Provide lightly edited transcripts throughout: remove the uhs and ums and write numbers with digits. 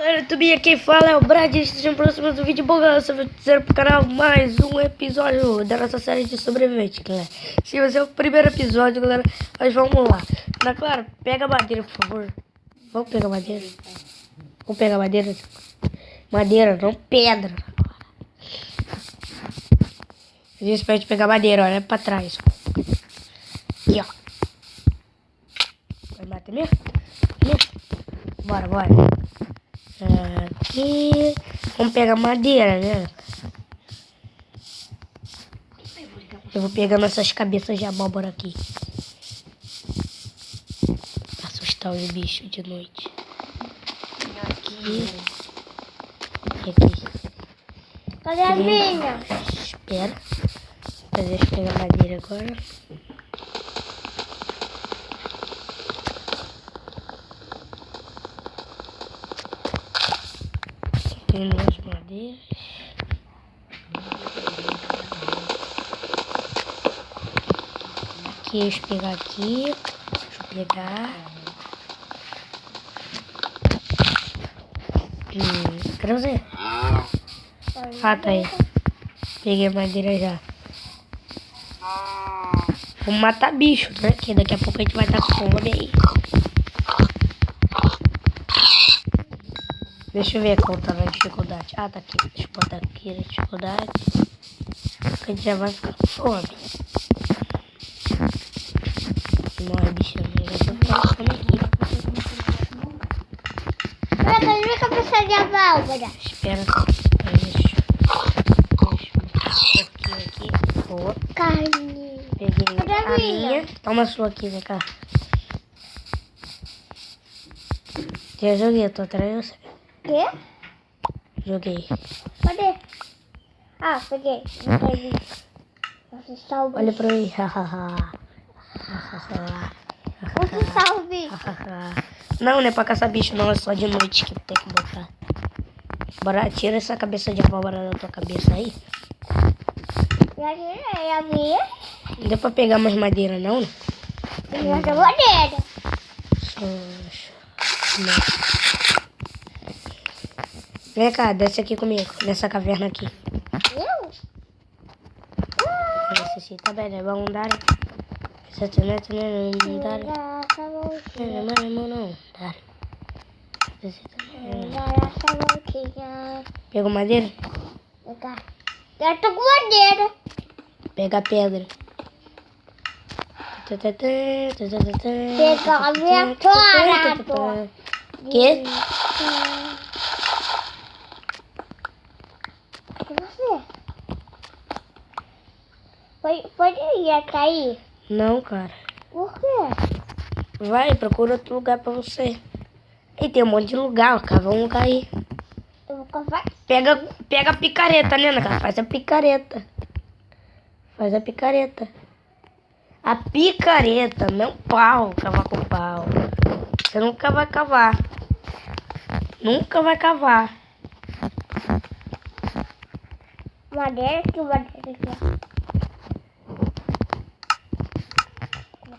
Galera, tudo bem? Quem fala é o Brad. Sejam próximos do vídeo. Bom, galera, eu vou dizer pro canal mais um episódio da nossa série de sobrevivente, galera. Se vai ser o primeiro episódio, galera, mas vamos lá. Na Clara, pega madeira, por favor. Vamos pegar madeira. Vamos pegar madeira. Madeira, não pedra. A gente pode pegar madeira, olha pra trás. Aqui, ó. Vai bater mesmo? Bora. Aqui. Vamos pegar madeira, né? Eu vou pegando essas cabeças de abóbora aqui. Pra assustar os bichos de noite. Aqui. Cadê a minha? Espera. Deixa eu pegar madeira agora. Tem duas madeiras. Aqui, deixa eu pegar aqui. Deixa eu pegar. Cadê você? Ah, tá aí. Peguei a madeira já. Vamos matar bicho, né? Que daqui a pouco a gente vai estar com fome aí. Deixa eu ver qual tá na dificuldade. Ah, tá aqui. Deixa eu botar aqui na dificuldade. Porque a gente já vai ficar com fome. Morre, bichinho. Já tô ficando com fome aqui. Cadê a cabeça de abóbora? Espera. Deixa eu aqui. Boa. Carne. Peguei Cadê a a minha? minha. Toma a sua aqui, vem cá. Já joguei, eu tô atrás de você. Quê? Joguei. Cadê? Ah, peguei. Você salve. Olha pra mim. Você salve. Não é pra caçar bicho, não. É só de noite que tem que botar. Bora, tira essa cabeça de abóbora da tua cabeça aí. Já tirei a minha. Não deu pra pegar mais madeira, não, né? E já tem madeira. Vem cá, desce aqui comigo. Nessa caverna aqui. Eu? Necessita bem, vamos andar. Você não andar. Não. Essa voltinha. Pegou madeira? Pegar. Eu tô com madeira. Pega a pedra. Pegar a minha torada. Que? E você? Pode ir cair? Não, cara. Por quê? Vai, procura outro lugar pra você. E tem um monte de lugar, ó. Cava um lugar aí. Eu vou cavar. Pega a picareta, né, cara? Faz a picareta. A picareta, não pau. Cavar com pau. Você nunca vai cavar. Madeira aqui. Vou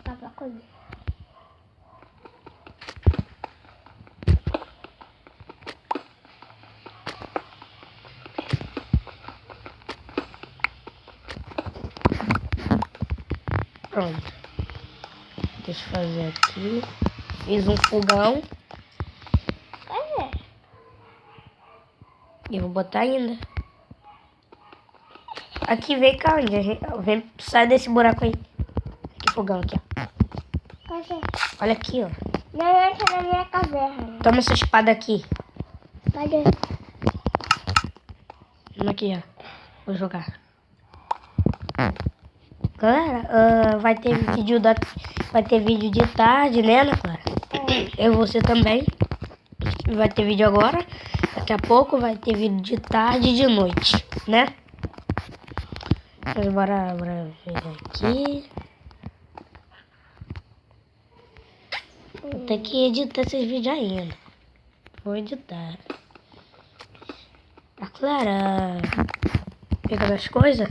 cavar com isso. Pronto. Deixa eu fazer aqui. Fiz um fogão. Cadê? E vou botar ainda. Aqui, vem cá, vem, sai desse buraco aí. Que fogão aqui, ó. Cadê? Olha aqui, ó. Não entra na minha caverna. Toma essa espada aqui. Cadê? Aqui, ó. Vou jogar. Galera, vai ter vídeo de tarde, né, Ana Clara? Eu e você também. Vai ter vídeo agora. Daqui a pouco vai ter vídeo de tarde e de noite, né? Mas bora ver aqui. Vou ter que editar esses vídeos ainda. Vou editar. A Clara pegando as coisas?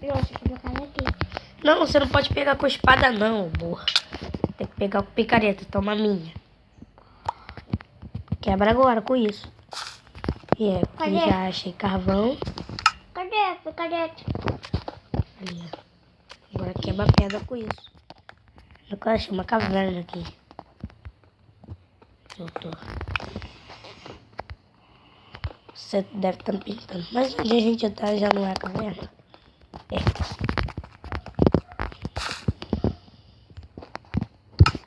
Nossa, que bacana aqui. Não, você não pode pegar com espada não, burra. Tem que pegar com picareta, toma a minha. Quebra agora com isso. E é, aqui Cadê? já achei carvão. Cadê? Cadê? Ali, ó. Agora quebra a pedra com isso. Eu achei uma caverna aqui. Voltou. Você deve estar me pintando. Mas onde a gente tá já não é caverna? É.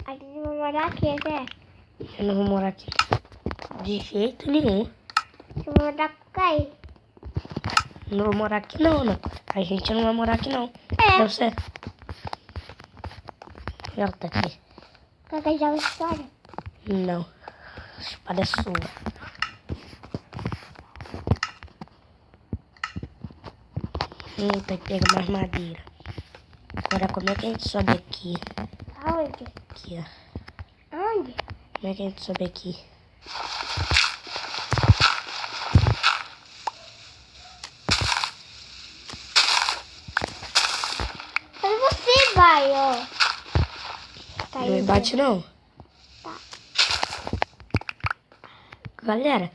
A gente vai morar aqui, né? Eu não vou morar aqui. De jeito nenhum. Eu vou morar com quem? Não vou morar aqui não, né? A gente não vai morar aqui não. É. Você. Ela tá aqui. Quer que já história? Não. A espada é sua. Tem que pegar mais madeira. Agora como é que a gente sobe aqui? Aonde? Aqui, ó. Aonde? Como é que a gente sobe aqui? Onde você vai, ó? Tá Não me indo. bate não. Tá. Galera,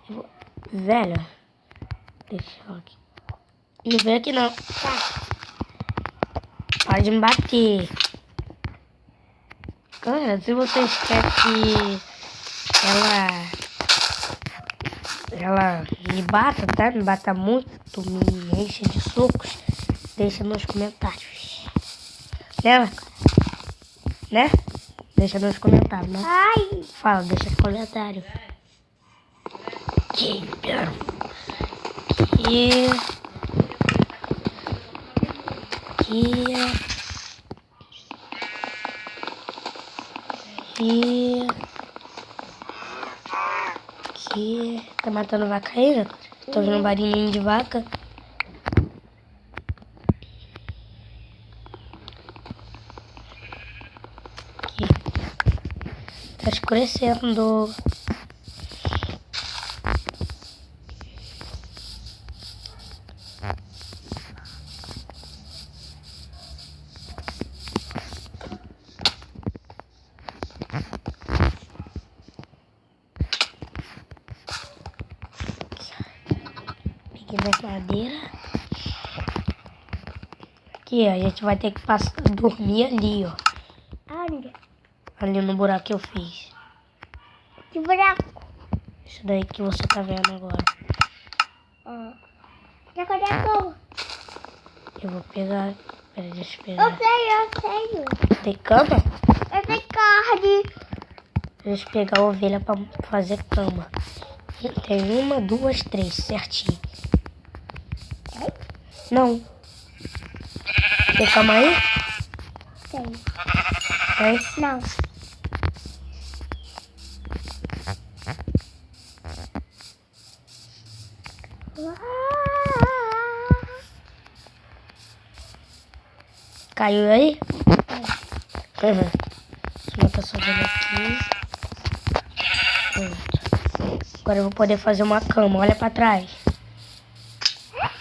eu vou... Velho. Deixa eu aqui. Não vem aqui não. Tá. Pode me bater. Galera, se vocês querem que ela me bata, tá? Me bata muito, me enche de socos, deixa nos comentários. Né? Deixa nos comentários, né? Ai. Fala, deixa no comentário. Que... Tá matando vaca aí, né? Tô ouvindo um barulhinho de vaca. Aqui. Tá escurecendo. Peguei mais madeira. Aqui, ó, a gente vai ter que dormir ali, ó. Aonde? Ali no buraco que eu fiz. Que buraco? Isso daí que você tá vendo agora. Ah. Já cadê a cama? Eu vou pegar... Peraí, deixa eu pegar. Eu sei. Tem cama? Eu tenho carne. Deixa eu pegar a ovelha pra fazer cama. Tem 1, 2, 3, certinho. Não. Tem cama aí? Tem. Tem? Não. Caiu aí? Uhum. Deixa eu botar essa ovelha aqui. Pronto. Agora eu vou poder fazer uma cama. Olha pra trás.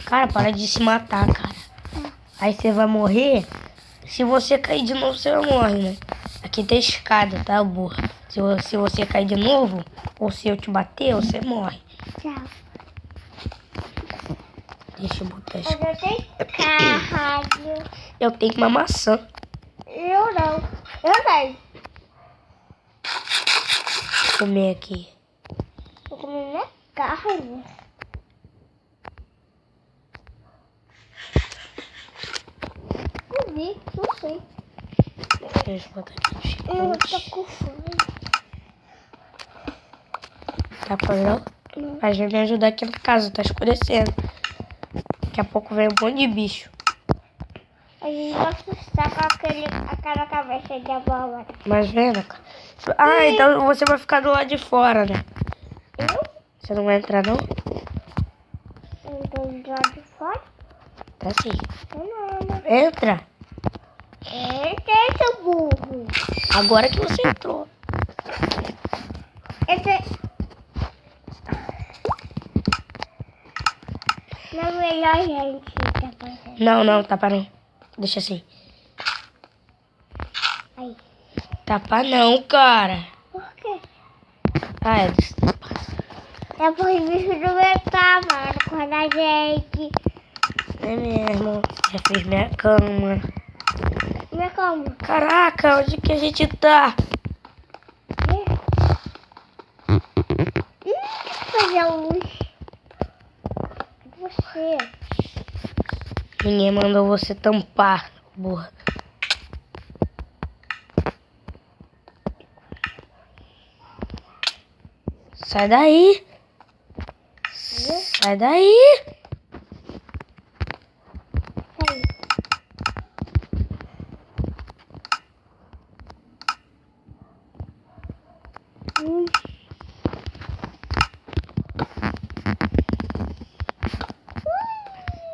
Cara, para de se matar, cara. Aí você vai morrer. Se você cair de novo, você vai morrer, né? Aqui tem escada, tá, burra? Se você cair de novo, ou se eu te bater, você morre. Tchau. Deixa eu botar Eu isso. já tenho carne. Eu tenho uma maçã. Eu não. Eu tenho. Vou comer aqui. Vou comer minha carne. Comi, não sei. Deixa eu botar aqui. Eu tô com fome. Tá fazendo? Não. Mas vem me ajudar aqui na casa, tá escurecendo. Daqui a pouco vem um monte de bicho. A gente vai assustar com aquela cabeça de abóbora. Mas vem, né, cara? Ah, então você vai ficar do lado de fora, né? Eu? Você não vai entrar, não? Eu tô do lado de fora? Tá sim. Não. Entra. Esse é seu burro. Agora que você entrou. Esse... Não é melhor a gente tá fazendo. Não, tapa não. Deixa assim. Aí. Tapa não, cara. Por quê? Ah, é. pra gente. É mesmo. Já fiz minha cama. Minha cama. Caraca, onde que a gente tá? Fazer a luz. Você. Ninguém mandou você tampar, burra. Sai daí. Sai daí. Sai.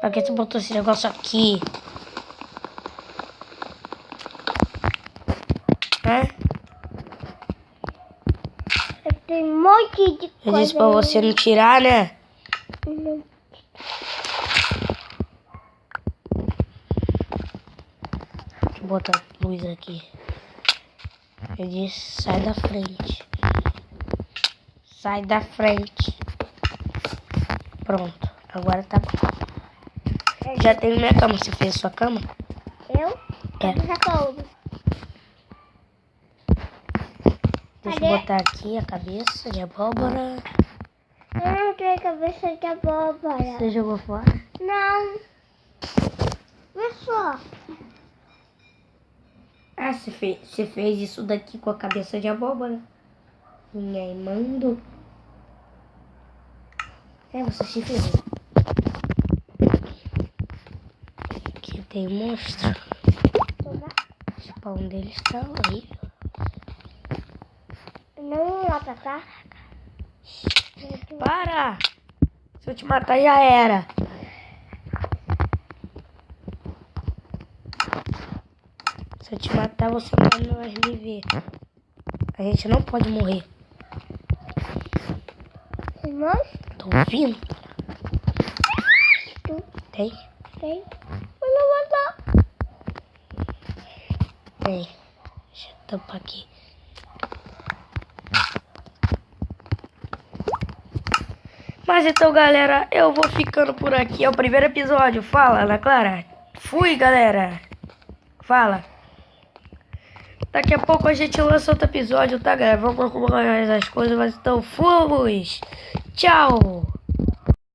Pra que tu botou esse negócio aqui? Hã? Eu tenho um monte de Eu coisa. disse pra você não tirar, né? Não. Deixa eu botar a luz aqui. Eu disse, sai da frente. Sai da frente. Pronto, agora tá bom. Já tenho minha cama. Você fez a sua cama? Eu? É. Já como. Deixa Cadê? eu botar aqui a cabeça de abóbora. Eu não tenho cabeça de abóbora. Você jogou fora? Não. Vê só. Ah, você fez isso daqui com a cabeça de abóbora. Ninguém mandou. É, você se ferrou. Aqui tem monstro. Toma. O pão dele está horrível. Não lá pra cá. Para! Se eu te matar já era. Se eu te matar você não vai me ver. A gente não pode morrer. Irmãos? Tô ouvindo? Tu Tem? tem? Eu não vou dar. Tem. Deixa eu tampar aqui. Mas então, galera, eu vou ficando por aqui. É o primeiro episódio. Fala, Ana Clara. Fui, galera. Fala. Daqui a pouco a gente lança outro episódio, tá, galera? Vamos arrumar as coisas, mas então fomos. Tchau.